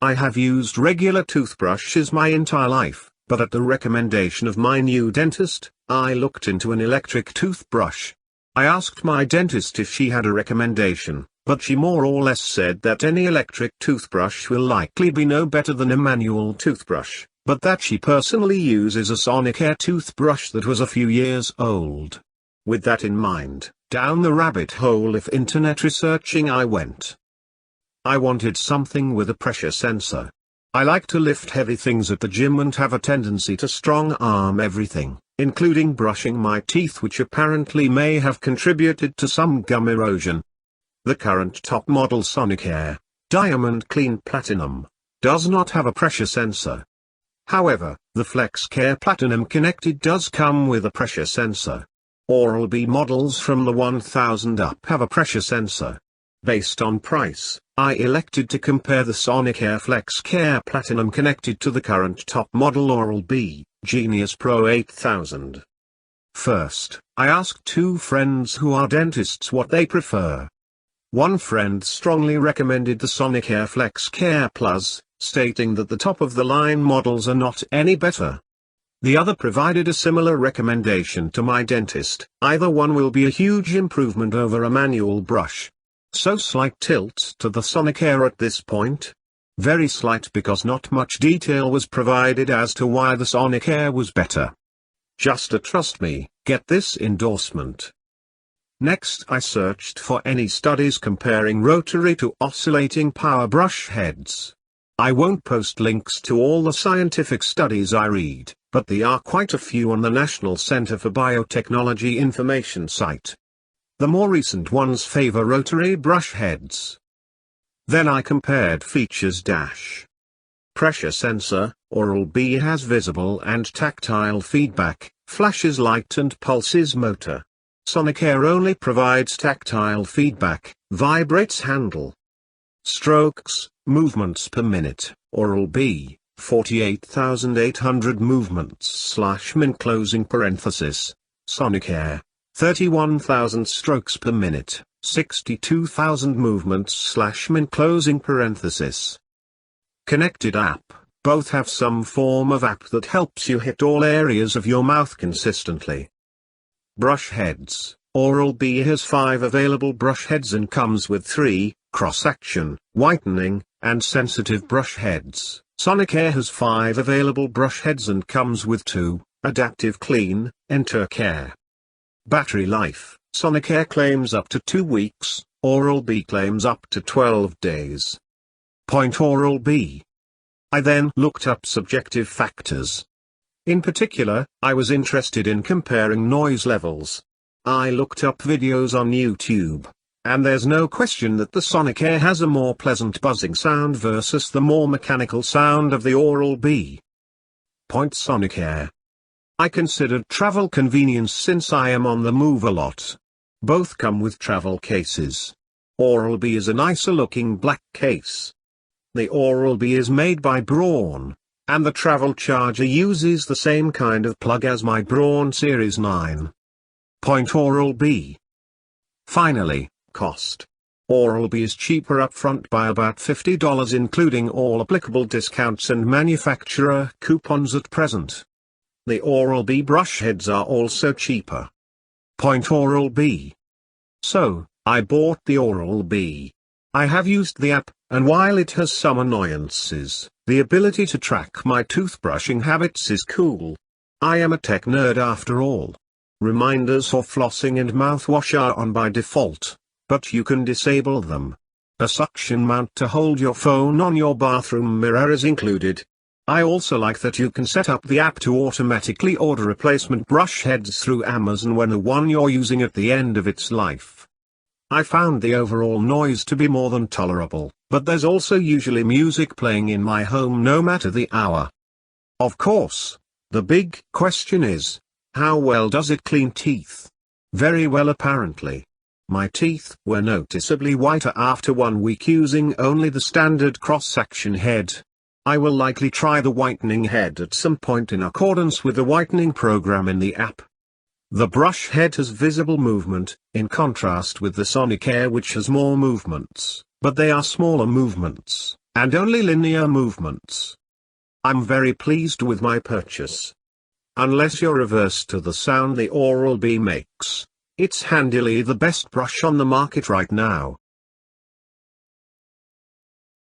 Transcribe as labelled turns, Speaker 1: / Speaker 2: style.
Speaker 1: I have used regular toothbrushes my entire life, but at the recommendation of my new dentist, I looked into an electric toothbrush. I asked my dentist if she had a recommendation, but she more or less said that any electric toothbrush will likely be no better than a manual toothbrush, but that she personally uses a Sonicare toothbrush that was a few years old. With that in mind, down the rabbit hole of internet researching I went. I wanted something with a pressure sensor. I like to lift heavy things at the gym and have a tendency to strong arm everything, including brushing my teeth, which apparently may have contributed to some gum erosion. The current top model Sonicare, Diamond Clean Platinum, does not have a pressure sensor. However, the FlexCare Platinum Connected does come with a pressure sensor. Oral-B models from the 1000 up have a pressure sensor. Based on price, I elected to compare the Sonicare FlexCare Platinum Connected to the current top model Oral-B, Genius Pro 8000. First, I asked two friends who are dentists what they prefer. One friend strongly recommended the Sonicare FlexCare Plus, stating that the top-of-the-line models are not any better. The other provided a similar recommendation to my dentist. Either one will be a huge improvement over a manual brush. So slight tilt to the Sonicare at this point. Very slight, because not much detail was provided as to why the Sonicare was better. Just a trust me, get this endorsement. Next I searched for any studies comparing rotary to oscillating power brush heads. I won't post links to all the scientific studies I read, but there are quite a few on the National Center for Biotechnology information site. The more recent ones favor rotary brush heads. Then I compared features. Pressure sensor, Oral-B has visible and tactile feedback, flashes light and pulses motor. Sonicare only provides tactile feedback, vibrates handle. Strokes, movements per minute, Oral-B, 48,800 movements/min closing parenthesis, Sonicare, 31,000 strokes per minute, 62,000 movements/min closing parenthesis. Connected app, both have some form of app that helps you hit all areas of your mouth consistently. Brush heads, Oral-B has 5 available brush heads and comes with 3, cross-action, whitening, and sensitive brush heads. Sonicare has 5 available brush heads and comes with 2, adaptive clean, enter care. Battery life, Sonicare claims up to 2 weeks, Oral-B claims up to 12 days. Point Oral-B. I then looked up subjective factors. In particular, I was interested in comparing noise levels. I looked up videos on YouTube, and there's no question that the Sonicare has a more pleasant buzzing sound versus the more mechanical sound of the Oral-B. Point Sonicare. I considered travel convenience since I am on the move a lot. Both come with travel cases. Oral-B is a nicer looking black case. The Oral-B is made by Braun, and the travel charger uses the same kind of plug as my Braun Series 9. Point Oral-B. Finally, cost. Oral-B is cheaper upfront by about $50 including all applicable discounts and manufacturer coupons at present. The Oral-B brush heads are also cheaper. Point Oral-B. So, I bought the Oral-B. I have used the app, and while it has some annoyances, the ability to track my toothbrushing habits is cool. I am a tech nerd after all. Reminders for flossing and mouthwash are on by default, but you can disable them. A suction mount to hold your phone on your bathroom mirror is included. I also like that you can set up the app to automatically order replacement brush heads through Amazon when the one you're using at the end of its life. I found the overall noise to be more than tolerable, but there's also usually music playing in my home no matter the hour. Of course, the big question is, how well does it clean teeth? Very well apparently. My teeth were noticeably whiter after 1 week using only the standard cross-section head. I will likely try the whitening head at some point in accordance with the whitening program in the app. The brush head has visible movement, in contrast with the Sonicare which has more movements, but they are smaller movements, and only linear movements. I'm very pleased with my purchase. Unless you're averse to the sound the Oral-B makes, it's handily the best brush on the market right now.